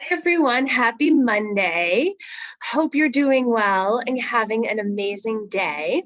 Hi everyone, happy Monday. Hope you're doing well and having an amazing day.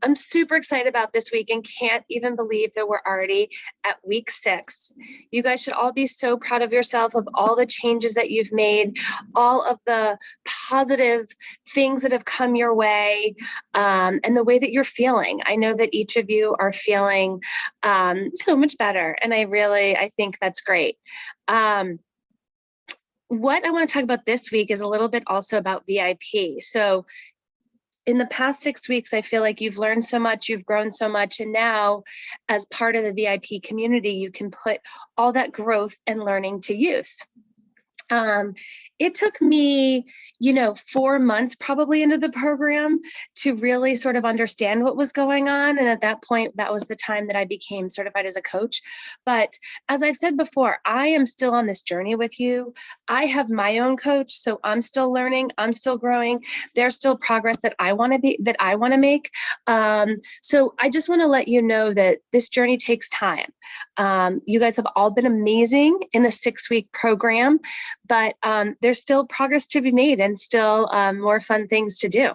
I'm super excited about this week and can't even believe that we're already at week 6. You guys should all be so proud of yourself of all the changes that you've made, all of the positive things that have come your way, and the way that you're feeling. I know that each of you are feeling so much better, and I think that's great. What I want to talk about this week is a little bit also about VIP. So in the past 6 weeks, I feel like you've learned so much, you've grown so much, and now as part of the VIP community, you can put all that growth and learning to use. It took me, 4 months probably into the program to really sort of understand what was going on. And at that point, that was the time that I became certified as a coach. But as I've said before, I am still on this journey with you. I have my own coach, so I'm still learning, I'm still growing. There's still progress that I want to make. So I just want to let you know that this journey takes time. You guys have all been amazing in the 6-week program, but there's still progress to be made and still more fun things to do.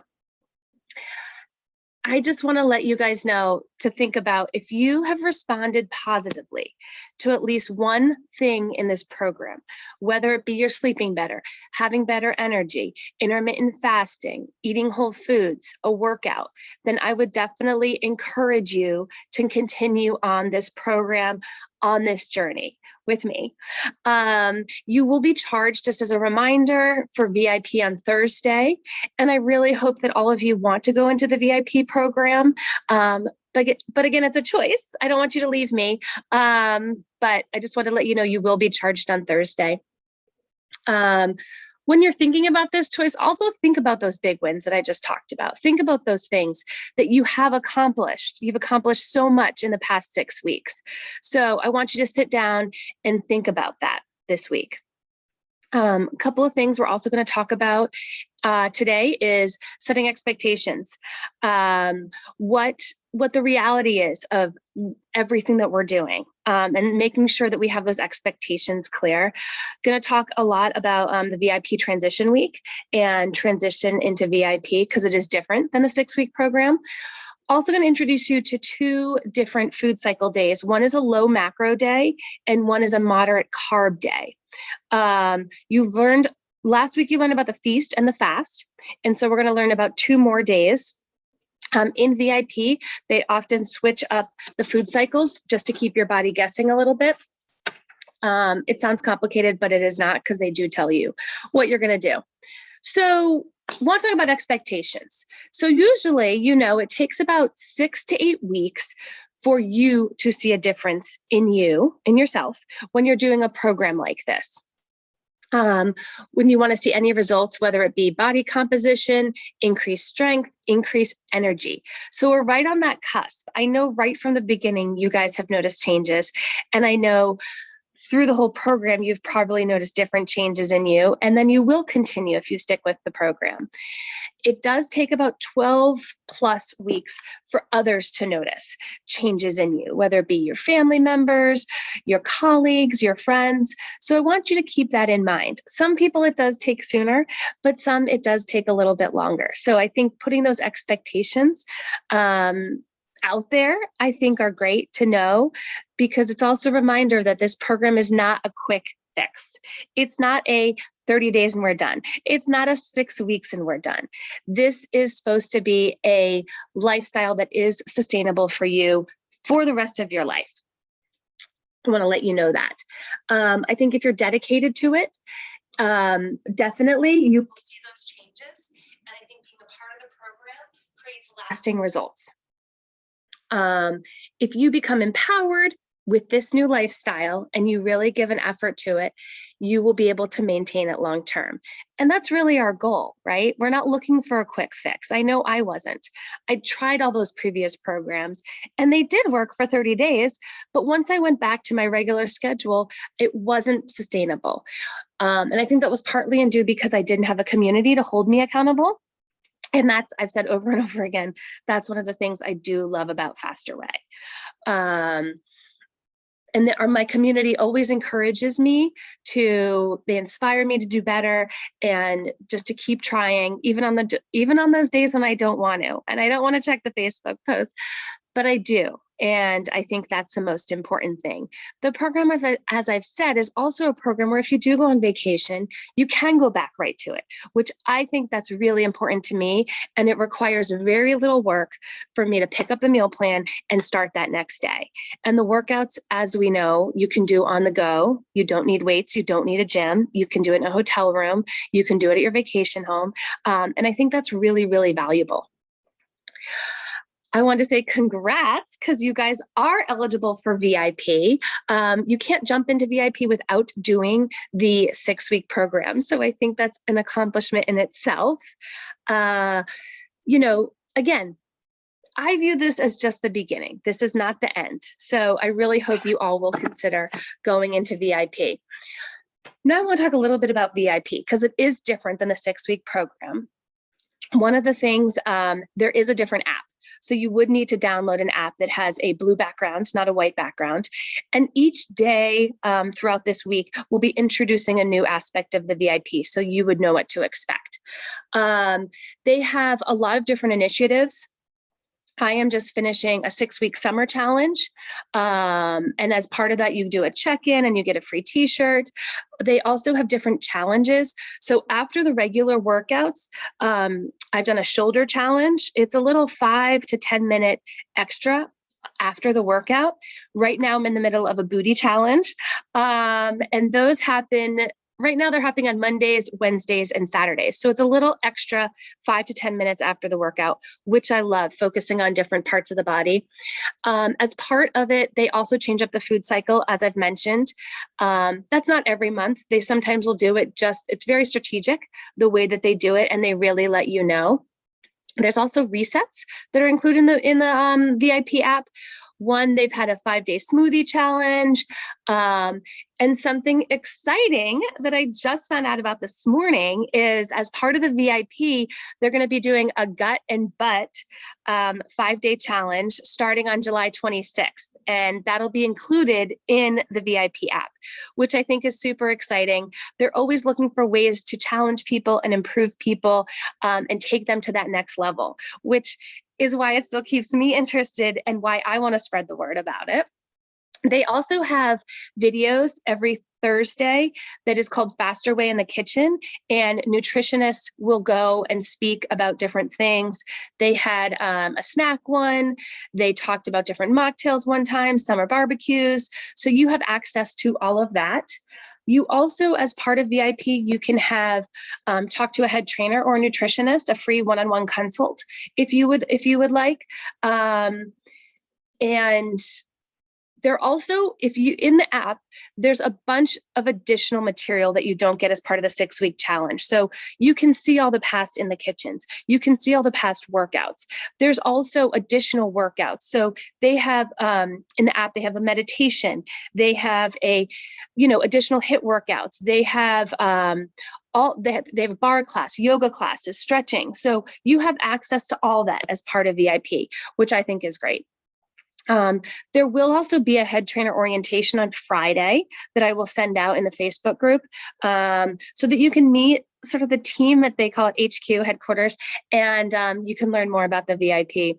I just want to let you guys know to think about if you have responded positively to at least one thing in this program, whether it be you're sleeping better, having better energy, intermittent fasting, eating whole foods, a workout, then I would definitely encourage you to continue on this program, on this journey with me. You will be charged, just as a reminder, for VIP on Thursday. And I really hope that all of you want to go into the VIP program. But again, it's a choice. I don't want you to leave me. But I just want to let you know you will be charged on Thursday. When you're thinking about this choice, also think about those big wins that I just talked about. Think about those things that you have accomplished. You've accomplished so much in the past 6 weeks. So I want you to sit down and think about that this week. A couple of things we're also going to talk about today is setting expectations. What the reality is of everything that we're doing, and making sure that we have those expectations clear. Going to talk a lot about the VIP transition week and transition into VIP because it is different than the 6-week program. Also going to introduce you to 2 different food cycle days. One is a low macro day and one is a moderate carb day. Last week you learned about the feast and the fast. And so we're going to learn about 2 more days. In VIP, they often switch up the food cycles just to keep your body guessing a little bit. It sounds complicated, but it is not, because they do tell you what you're going to do. So I want to talk about expectations. So usually, it takes about 6 to 8 weeks for you to see a difference in yourself, when you're doing a program like this. When you want to see any results, whether it be body composition, increased strength, increased energy. So we're right on that cusp. I know right from the beginning, you guys have noticed changes. And I know through the whole program, you've probably noticed different changes in you, and then you will continue if you stick with the program. It does take about 12 plus weeks for others to notice changes in you, whether it be your family members, your colleagues, your friends. So I want you to keep that in mind. Some people it does take sooner, but some it does take a little bit longer. So I think putting those expectations out there, I think, are great to know, because it's also a reminder that this program is not a quick fix. It's not a 30 days and we're done. It's not a 6 weeks and we're done. This is supposed to be a lifestyle that is sustainable for you for the rest of your life. I want to let you know that. I think if you're dedicated to it, definitely you will see those changes. And I think being a part of the program creates lasting results. If you become empowered with this new lifestyle and you really give an effort to it, you will be able to maintain it long term. And that's really our goal, right? We're not looking for a quick fix. I know I wasn't. I tried all those previous programs and they did work for 30 days. But once I went back to my regular schedule, it wasn't sustainable. And I think that was partly due because I didn't have a community to hold me accountable. And I've said over and over again, that's one of the things I do love about Faster Way. my community always encourages me they inspire me to do better and just to keep trying, even on those days when I don't want to, and I don't want to check the Facebook post, but I do. And I think that's the most important thing. The program, as I've said, is also a program where if you do go on vacation, you can go back right to it, which I think that's really important to me. And it requires very little work for me to pick up the meal plan and start that next day. And the workouts, as we know, you can do on the go. You don't need weights. You don't need a gym. You can do it in a hotel room. You can do it at your vacation home. And I think that's really, really valuable. I want to say congrats because you guys are eligible for VIP. You can't jump into VIP without doing the 6-week program. So I think that's an accomplishment in itself. Again, I view this as just the beginning. This is not the end. So I really hope you all will consider going into VIP. Now I want to talk a little bit about VIP because it is different than the 6-week program. One of the things, there is a different app. So you would need to download an app that has a blue background, not a white background. And each day throughout this week, we'll be introducing a new aspect of the VIP, so you would know what to expect. They have a lot of different initiatives. I am just finishing a 6-week summer challenge. And as part of that, you do a check-in and you get a free t-shirt. They also have different challenges. So after the regular workouts, I've done a shoulder challenge. It's a little 5 to 10 minute extra after the workout. Right now I'm in the middle of a booty challenge. And those happen right now, they're happening on Mondays, Wednesdays, and Saturdays. So it's a little extra 5 to 10 minutes after the workout, which I love, focusing on different parts of the body. As part of it, they also change up the food cycle, as I've mentioned. That's not every month. They sometimes will do it it's very strategic, the way that they do it, and they really let you know. There's also resets that are included in the VIP app. One, they've had a 5-day smoothie challenge. And something exciting that I just found out about this morning is, as part of the VIP, they're going to be doing a gut and butt 5-day challenge starting on July 26th. And that'll be included in the VIP app, which I think is super exciting. They're always looking for ways to challenge people and improve people and take them to that next level, which is why it still keeps me interested and why I want to spread the word about it. They also have videos every Thursday that is called Faster Way in the Kitchen, and nutritionists will go and speak about different things. They had a snack one. They talked about different mocktails one time, summer barbecues. So you have access to all of that. You also, as part of VIP, you can have talk to a head trainer or a nutritionist, a free one-on-one consult if you would like. And they're also, in the app, there's a bunch of additional material that you don't get as part of the 6-week challenge. So you can see all the past in the kitchens. You can see all the past workouts. There's also additional workouts. So they have, in the app, they have a meditation. They have additional HIIT workouts. They have, they have a bar class, yoga classes, stretching. So you have access to all that as part of VIP, which I think is great. There will also be a head trainer orientation on Friday that I will send out in the Facebook group so that you can meet sort of the team that they call it HQ headquarters, and you can learn more about the VIP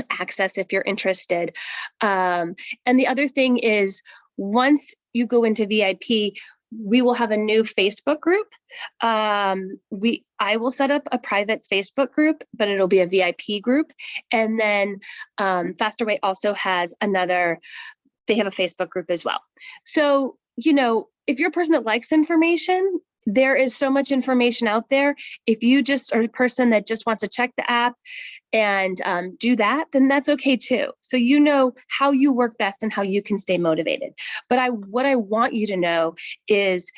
access if you're interested. And the other thing is, once you go into VIP, we will have a new Facebook group. I will set up a private Facebook group, but it'll be a VIP group. And then Faster Way also has they have a Facebook group as well. So, if you're a person that likes information, there is so much information out there. If you just are a person that just wants to check the app and do that, then that's okay too. So you know how you work best and how you can stay motivated. But what I want you to know is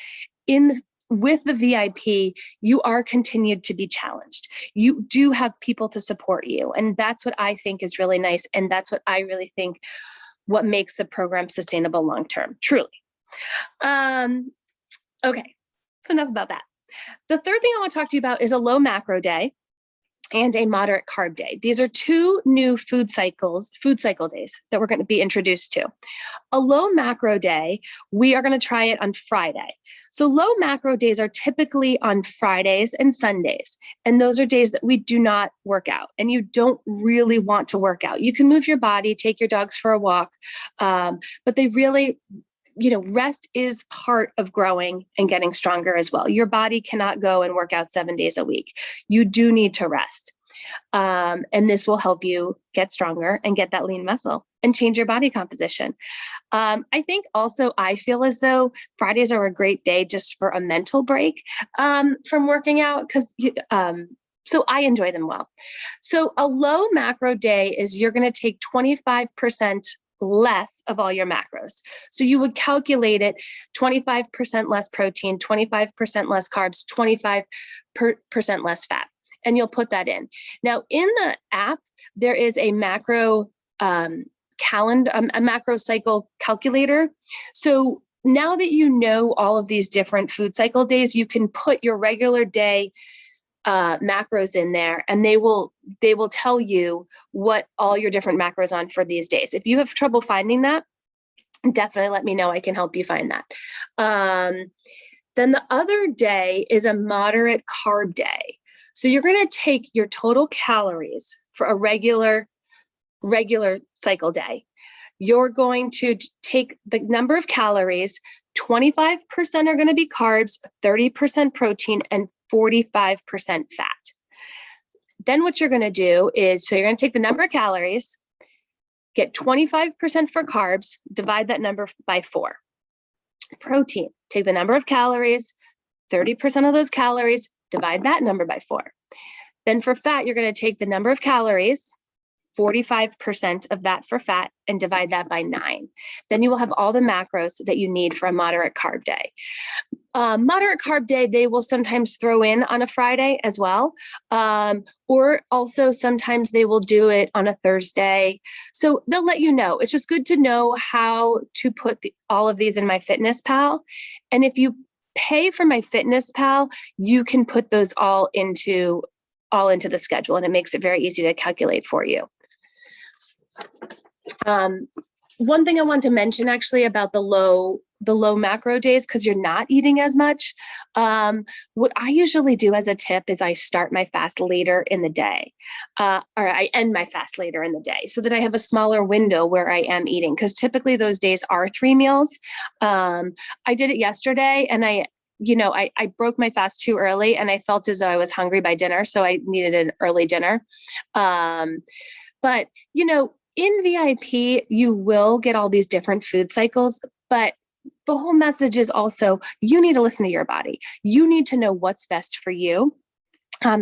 with the VIP, you are continued to be challenged. You do have people to support you. And that's what I think is really nice. And that's what I really think what makes the program sustainable long-term, truly. Okay, so enough about that. The third thing I want to talk to you about is a low macro day. and a moderate carb day. These are two new food cycle days that we're going to be introduced to. A low macro day, we are going to try it on Friday. So low macro days are typically on Fridays and Sundays. And those are days that we do not work out and you don't really want to work out. You can move your body, take your dogs for a walk, but they really, rest is part of growing and getting stronger as well. Your body cannot go and work out 7 days a week. You do need to rest. And this will help you get stronger and get that lean muscle and change your body composition. I think also I feel as though Fridays are a great day just for a mental break from working out because so I enjoy them well. So a low macro day is you're going to take 25% less of all your macros. So you would calculate it 25% less protein, 25% less carbs, 25% less fat. And you'll put that in. Now in the app, there is a macro calendar, a macro cycle calculator. So now that you know all of these different food cycle days, you can put your regular day macros in there and they will tell you what all your different macros on for these days. If you have trouble finding that, definitely let me know. I can help you find that. Then the other day is a moderate carb day. So you're going to take your total calories for a regular cycle day. You're going to take the number of calories, 25% are going to be carbs, 30% protein, and 45% fat. Then what you're going to do is, so you're going to take the number of calories, get 25% for carbs, divide that number by 4. Protein, take the number of calories, 30% of those calories, divide that number by 4. Then for fat, you're going to take the number of calories, 45% of that for fat, and divide that by 9. Then you will have all the macros that you need for a moderate carb day. Moderate carb day, they will sometimes throw in on a Friday as well. Or also sometimes they will do it on a Thursday. So they'll let you know. It's just good to know how to put all of these in MyFitnessPal. And if you pay for MyFitnessPal, you can put those all into the schedule, and it makes it very easy to calculate for you. One thing I want to mention actually about the low macro days, because you're not eating as much. What I usually do as a tip is I start my fast later in the day, or I end my fast later in the day so that I have a smaller window where I am eating, because typically those days are 3 meals. I did it yesterday and I broke my fast too early and I felt as though I was hungry by dinner. So I needed an early dinner. But, in VIP, you will get all these different food cycles, but the whole message is also you need to listen to your body. You need to know what's best for you.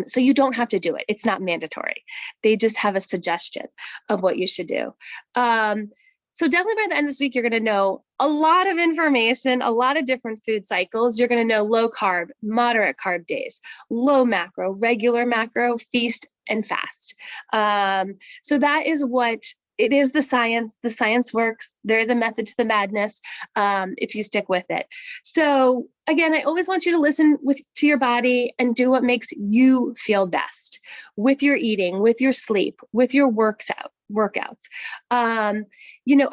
So you don't have to do it. It's not mandatory. They just have a suggestion of what you should do. So definitely by the end of this week, you're going to know a lot of information, a lot of different food cycles. You're going to know low carb, moderate carb days, low macro, regular macro, feast, and fast. So that is what it is. The science works. There is a method to the madness if you stick with it. So again, I always want you to listen to your body and do what makes you feel best with your eating, with your sleep, with your workouts. I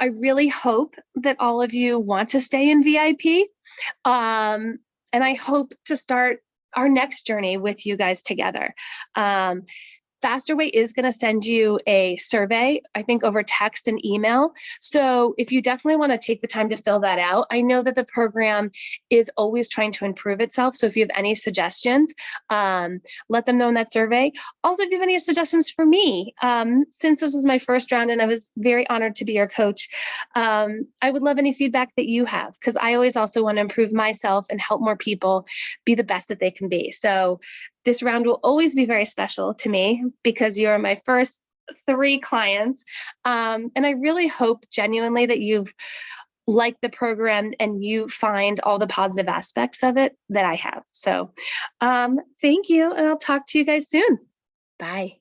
really hope that all of you want to stay in VIP. And I hope to start our next journey with you guys together. Faster Way is going to send you a survey, I think over text and email. So if you definitely want to take the time to fill that out, I know that the program is always trying to improve itself. So if you have any suggestions, let them know in that survey. Also, if you have any suggestions for me, since this is my first round and I was very honored to be your coach, I would love any feedback that you have, because I always also want to improve myself and help more people be the best that they can be. So this round will always be very special to me because you're my first 3 clients. And I really hope genuinely that you've liked the program and you find all the positive aspects of it that I have. So thank you. And I'll talk to you guys soon. Bye.